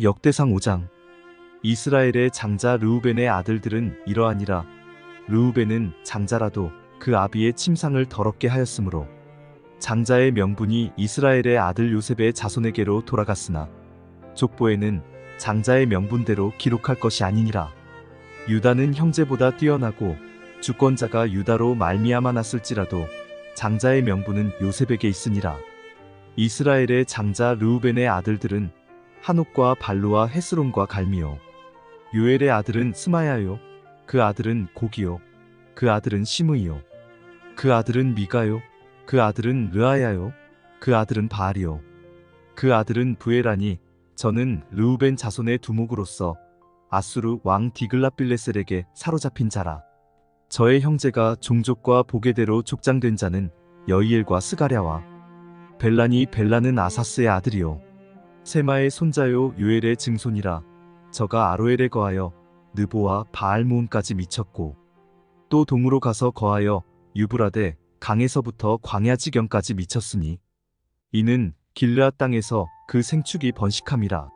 역대상 5장. 이스라엘의 장자 르우벤의 아들들은 이러하니라. 르우벤은 장자라도 그 아비의 침상을 더럽게 하였으므로 장자의 명분이 이스라엘의 아들 요셉의 자손에게로 돌아갔으나 족보에는 장자의 명분대로 기록할 것이 아니니라. 유다는 형제보다 뛰어나고 주권자가 유다로 말미암아 났을지라도 장자의 명분은 요셉에게 있으니라. 이스라엘의 장자 르우벤의 아들들은 한옥과 발루와 헤스론과 갈미요. 요엘의 아들은 스마야요. 그 아들은 고기요. 그 아들은 시므이요. 그 아들은 미가요. 그 아들은 르아야요. 그 아들은 바알이요. 그 아들은 부에라니. 저는 르우벤 자손의 두목으로서 아수르 왕 디글랏빌레셀에게 사로잡힌 자라. 저의 형제가 종족과 보게대로 족장된 자는 여이엘과 스가랴와 벨라니. 벨라는 아사스의 아들이요 세마의 손자요 요엘의 증손이라. 저가 아로엘에 거하여 느보와 바알모온까지 미쳤고 또 동으로 가서 거하여 유브라데 강에서부터 광야 지경까지 미쳤으니 이는 길르앗 땅에서 그 생축이 번식함이라.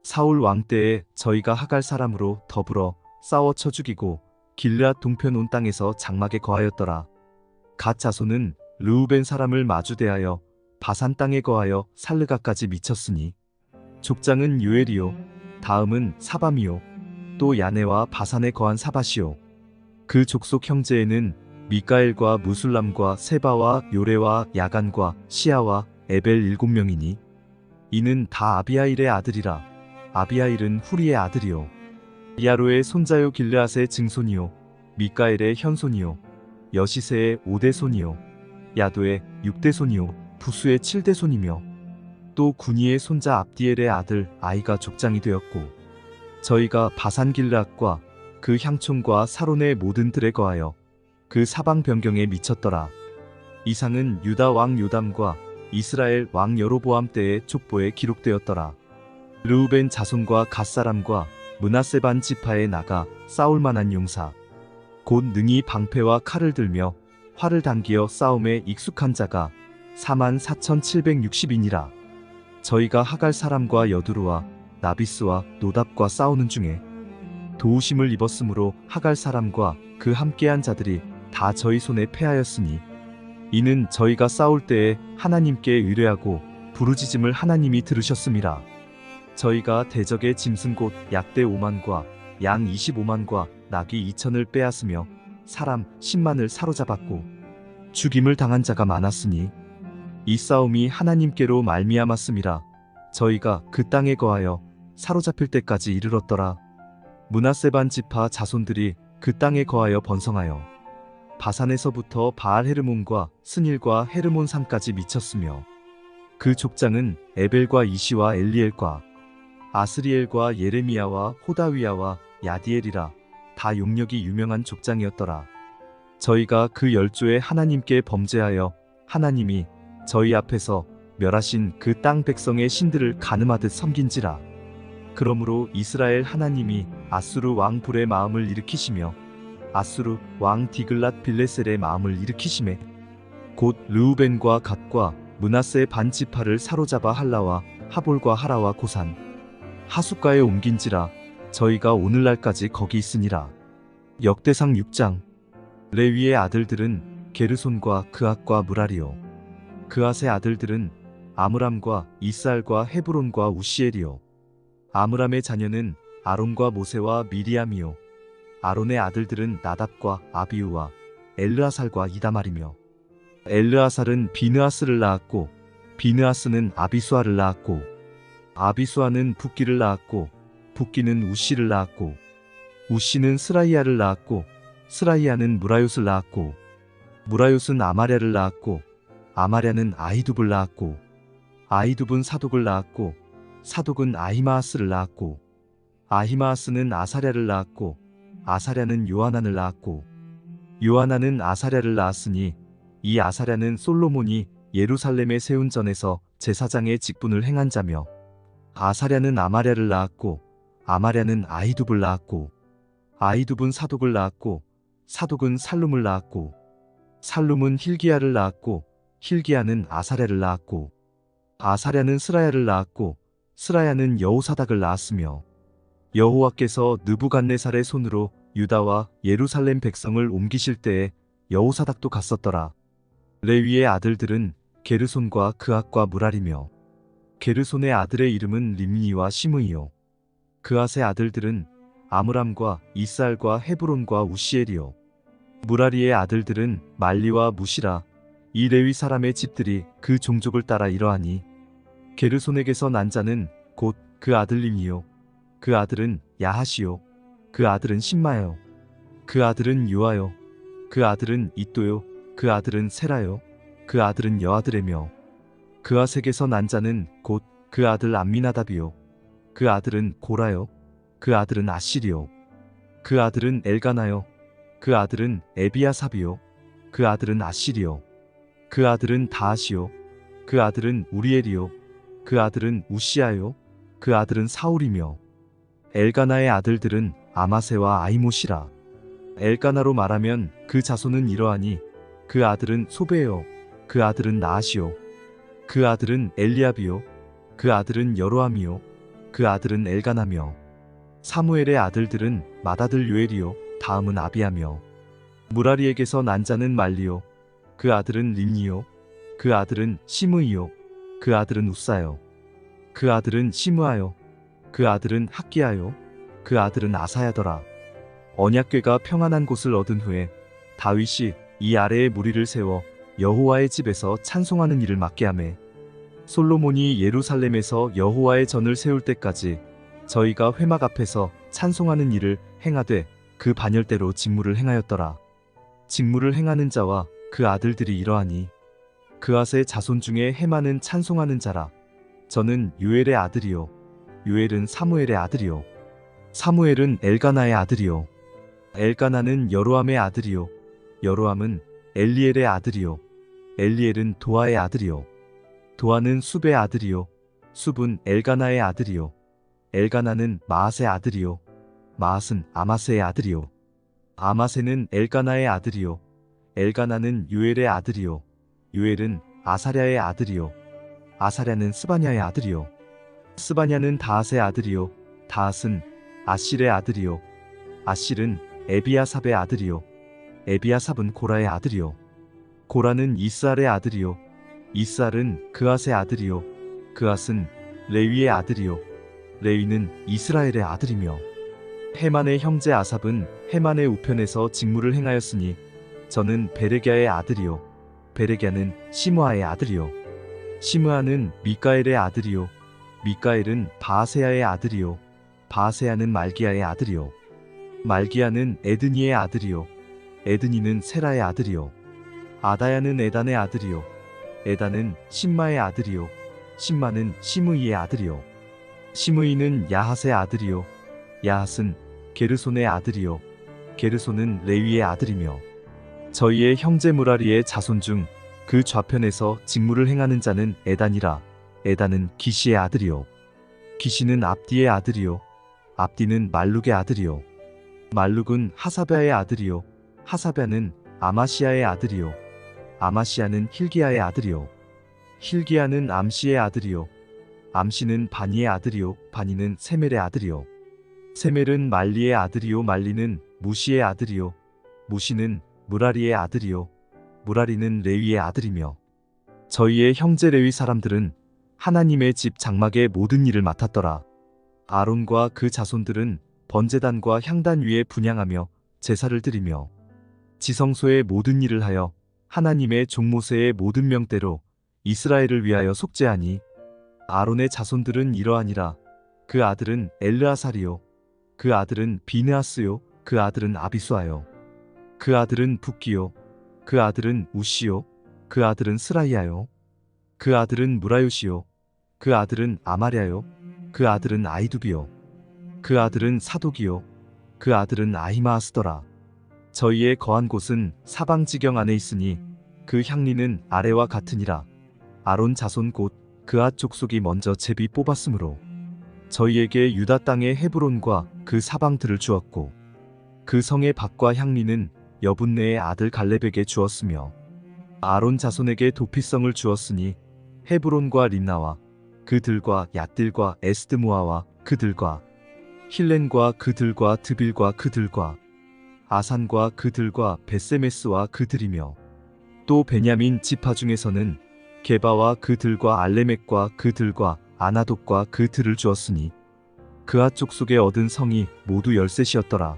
사울 왕 때에 저희가 하갈 사람으로 더불어 싸워 쳐 죽이고 길르앗 동편 온 땅에서 장막에 거하였더라. 갓 자손은 르우벤 사람을 마주대하여 바산 땅에 거하여 살르가까지 미쳤으니 족장은 요엘이요 다음은 사밤이요 또 야네와 바산에 거한 사밧이요. 그 족속 형제에는 미가엘과 무술람과 세바와 요레와 야간과 시아와 에벨 7명이니 이는 다 아비하일의 아들이라. 아비하일은 후리의 아들이요 야로의 손자요 길르앗의 증손이요 미가엘의 현손이요 여시세의 5대손이요 야도의 6대손이요 부수의 7대손이며 또 구니의 손자 압디엘의 아들 아이가 족장이 되었고 저희가 바산 길르앗과 그 향촌과 사론의 모든 들에 거하여 그 사방 변경에 미쳤더라. 이상은 유다 왕 요담과 이스라엘 왕 여로보암 때의 족보에 기록되었더라. 르우벤 자손과 갓사람과 므낫세 반 지파에 나가 싸울 만한 용사 곧 능히 방패와 칼을 들며 활을 당기어 싸움에 익숙한 자가 44,760이니라. 저희가 하갈 사람과 여두루와 나비스와 노답과 싸우는 중에 도우심을 입었으므로 하갈 사람과 그 함께한 자들이 다 저희 손에 패하였으니 이는 저희가 싸울 때에 하나님께 의뢰하고 부르짖음을 하나님이 들으셨음이라. 저희가 대적의 짐승 곧 약대 5만과 양 25만과 나귀 2천을 빼앗으며 사람 10만을 사로잡았고 죽임을 당한 자가 많았으니 이 싸움이 하나님께로 말미암았음이라. 저희가 그 땅에 거하여 사로잡힐 때까지 이르렀더라. 므낫세 반 지파 자손들이 그 땅에 거하여 번성하여 바산에서부터 바알 헤르몬과 스닐과 헤르몬 산까지 미쳤으며 그 족장은 에벨과 이시와 엘리엘과 아스리엘과 예레미야와 호다위야와 야디엘이라. 다 용력이 유명한 족장이었더라. 저희가 그 열조에 하나님께 범죄하여 하나님이 저희 앞에서 멸하신 그 땅 백성의 신들을 가늠하듯 섬긴지라. 그러므로 이스라엘 하나님이 아수르 왕 불의 마음을 일으키시며 아수르 왕 디글랏 빌레셀의 마음을 일으키시매 곧 르우벤과 갓과 므낫세 반 지파를 사로잡아 할라와 하볼과 하라와 고산 하숫가에 옮긴지라. 저희가 오늘날까지 거기 있으니라. 역대상 6장. 레위의 아들들은 게르손과 그앗과 무라리요 그앗의 아들들은 아므람과 이스알과 헤브론과 우시엘이요 아므람의 자녀는 아론과 모세와 미리암이요 아론의 아들들은 나답과 아비우와 엘르아살과 이다말이며 엘르아살은 비느하스를 낳았고 비느하스는 아비수아를 낳았고 아비수아는 붓기를 낳았고 붓기는 우시를 낳았고 우시는 스라이야를 낳았고 스라이야는 무라요스를 낳았고 무라요스는 아마랴를 낳았고 아마랴는 아히둡을 낳았고 아히둡은 사독을 낳았고 사독은 아히마아스를 낳았고 아히마아스는 아사랴를 낳았고 아사랴는 요하난을 낳았고 요하난은 아사랴를 낳았으니 이 아사랴는 솔로몬이 예루살렘에 세운 전에서 제사장의 직분을 행한 자며 아사랴는 아마랴를 낳았고 아마랴는 아히둡을 낳았고 아히둡은 사독을 낳았고 사독은 살룸을 낳았고 살룸은 힐기야를 낳았고 힐기야는 아사랴를 낳았고 아사랴는 스라야를 낳았고 스라야는 여호사닥을 낳았으며 여호와께서 느부갓네살의 손으로 유다와 예루살렘 백성을 옮기실 때에 여호사닥도 갔었더라. 레위의 아들들은 게르손과 그앗과 무랄이며 게르손의 아들의 이름은 림니와 시므이요 그앗의 아들들은 아므람과 이스알과 헤브론과 우시엘이요 무라리의 아들들은 말리와 무시라. 이 레위 사람의 집들이 그 종족을 따라 이러하니 게르손에게서 난 자는 곧 그 아들 림이요 그 아들은 야하시요 그 아들은 신마요 그 아들은 유아요 그 아들은 이또요 그 아들은 세라요 그 아들은 여아드레며 그앗에게서 난 자는 곧 그 아들 암미나답이요 그 아들은 고라요 그 아들은 아시리요 그 아들은 엘가나요 그 아들은 에비아삽이요 그 아들은 아시리요 그 아들은 다하시요 그 아들은 우리엘이요 그 아들은 우시아요 그 아들은 사울이며 엘가나의 아들들은 아마세와 아이모시라. 엘가나로 말하면 그 자손은 이러하니 그 아들은 소베요 그 아들은 나하시요 그 아들은 엘리압이요 그 아들은 여로함이요 그 아들은 엘가나며 사무엘의 아들들은 맏아들 요엘이요 다음은 아비야며 무라리에게서 난 자는 말리요 그 아들은 림니요 그 아들은 시므이요 그 아들은 우사요 그 아들은 시므아요 그 아들은 학기야요 그 아들은 아사야더라. 언약궤가 평안한 곳을 얻은 후에 다윗이 이 아래에 무리를 세워 여호와의 집에서 찬송하는 일을 맡게 하매 솔로몬이 예루살렘에서 여호와의 전을 세울 때까지 저희가 회막 앞에서 찬송하는 일을 행하되 그 반열대로 직무를 행하였더라. 직무를 행하는 자와 그 아들들이 이러하니 그앗의 자손 중에 헤마는 찬송하는 자라. 저는 유엘의 아들이요 유엘은 사무엘의 아들이요 사무엘은 엘가나의 아들이요 엘가나는 여로함의 아들이요 여로함은 엘리엘의 아들이요 엘리엘은 도아의 아들이요 도아는 숲의 아들이요 숲은 엘가나의 아들이요 엘가나는 마앗의 아들이요 마앗은 아마세의 아들이요 아마세는 엘가나의 아들이요 엘가나는 유엘의 아들이요 유엘은 아사랴의 아들이요 아사랴는 스바냐의 아들이요 스바냐는 다앗의 아들이요 다앗은 아실의 아들이요 아실은 에비아삽의 아들이요 에비아삽은 고라의 아들이요 고라는 이스알의 아들이요 이스알은 그앗의 아들이요 그앗은 레위의 아들이요 레위는 이스라엘의 아들이며 헤만의 형제 아삽은 헤만의 우편에서 직무를 행하였으니 저는 베레갸의 아들이요 베레갸는 시므아의 아들이요 시므아는 미가엘의 아들이요 미가엘은 바아세야의 아들이요 바아세야는 말기야의 아들이요 말기야는 에드니의 아들이요 에드니는 세라의 아들이요 아다야는 에단의 아들이요 에단은 신마의 아들이요 신마는 시므이의 아들이요 시므이는 야핫의 아들이요 야핫은 게르손의 아들이요 게르손은 레위의 아들이며 저희의 형제 무라리의 자손 중 그 좌편에서 직무를 행하는 자는 에단이라. 에단은 기시의 아들이요 기시는 압디의 아들이요 압디는 말룩의 아들이요 말룩은 하사베아의 아들이요 하사베아는 아마시아의 아들이요 아마시아는 힐기야의 아들이요 힐기야는 암시의 아들이요 암시는 바니의 아들이요 바니는 세멜의 아들이요 세멜은 말리의 아들이요 말리는 무시의 아들이요 무시는 무라리의 아들이요 무라리는 레위의 아들이며 저희의 형제 레위 사람들은 하나님의 집 장막의 모든 일을 맡았더라. 아론과 그 자손들은 번제단과 향단 위에 분향하며 제사를 드리며 지성소의 모든 일을 하여 하나님의 종 모세의 모든 명대로 이스라엘을 위하여 속죄하니 아론의 자손들은 이러하니라. 그 아들은 엘르아살이요 그 아들은 비느하스요 그 아들은 아비수아요 그 아들은 붓기요 그 아들은 우시요 그 아들은 스라이아요 그 아들은 무라요시요 그 아들은 아마랴요 그 아들은 아이두비요 그 아들은 사독이요 그 아들은 아히마아스더라. 저희의 거한 곳은 사방 지경 안에 있으니 그 향리는 아래와 같으니라. 아론 자손 곧 그앗 족속이 먼저 제비 뽑았으므로 저희에게 유다 땅의 헤브론과 그 사방들을 주었고 그 성의 밭과 향리는 여분네의 아들 갈렙에게 주었으며 아론 자손에게 도피성을 주었으니 헤브론과 림나와 그들과 얏딜과 에스드모아와 그들과 힐렌과 그들과 드빌과 그들과 아산과 그들과 베세메스와 그들이며 또 베냐민 지파 중에서는 게바와 그들과 알레멕과 그들과 아나돗과 그들을 주었으니 그앗 족속에 얻은 성이 모두 13이었더라.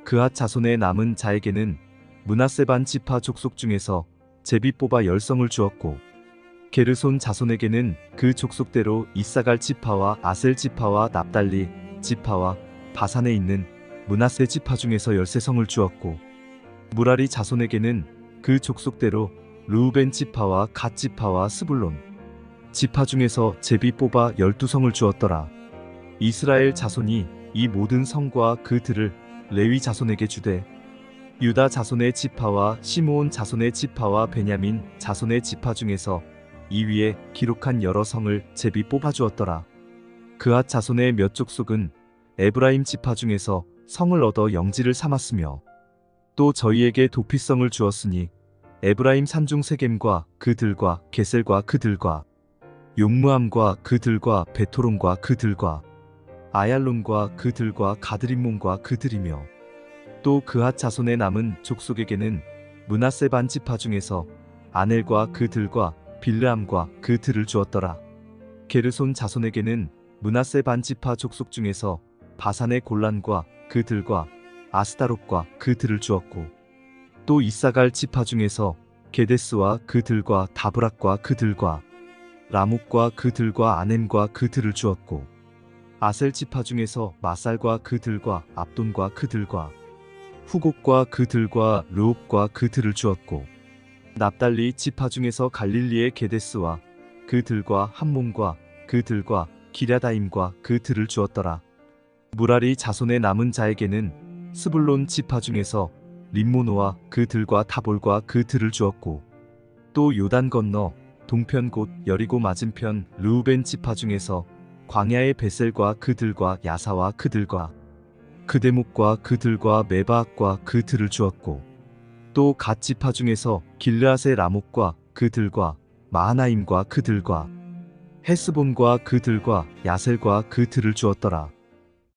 그앗 자손의 남은 자에게는 므낫세 반 지파 족속 중에서 제비 뽑아 10성을 주었고 게르손 자손에게는 그 족속대로 이사갈 지파와 아셀 지파와 납달리 지파와 바산에 있는 므낫세 지파 중에서 13성을 주었고 무라리 자손에게는 그 족속대로 르우벤 지파와 갓 지파와 스불론 지파 중에서 제비 뽑아 12성을 주었더라. 이스라엘 자손이 이 모든 성과 그들을 레위 자손에게 주되 유다 자손의 지파와 시므온 자손의 지파와 베냐민 자손의 지파 중에서 이 위에 기록한 여러 성을 제비 뽑아 주었더라. 그앗 자손의 몇 족속은 에브라임 지파 중에서 성을 얻어 영지를 삼았으며 또 저희에게 도피성을 주었으니 에브라임 산중 세겜과 그들과 게셀과 그들과 용무암과 그들과 베토론과 그들과 아얄론과 그들과 가드림몬과 그들이며 또 그앗 자손의 남은 족속에게는 므낫세 반 지파 중에서 아넬과 그들과 빌르암과 그들을 주었더라. 게르손 자손에게는 므낫세 반 지파 족속 중에서 바산의 골란과 그들과 아스다롯과 그들을 주었고 또 이사갈 지파 중에서 게데스와 그들과 다브락과 그들과 라묵과 그들과 아넴과 그들을 주었고 아셀 지파 중에서 마살과 그들과 압돈과 그들과 후곡과 그들과 르옥과 그들을 주었고 납달리 지파 중에서 갈릴리의 게데스와 그들과 함몬과 그들과 기랴다임과 그들을 주었더라. 무라리 자손의 남은 자에게는 스불론 지파 중에서 림모노와 그들과 타볼과 그들을 주었고 또 요단 건너 동편 곧 여리고 맞은편 르우벤 지파 중에서 광야의 베셀과 그들과 야사와 그들과 그데목과 그들과 메바악과 그들을 주었고 또 갓 지파 중에서 길르앗의 라목과 그들과 마하나임과 그들과 헤스본과 그들과 야셀과 그들을 주었더라.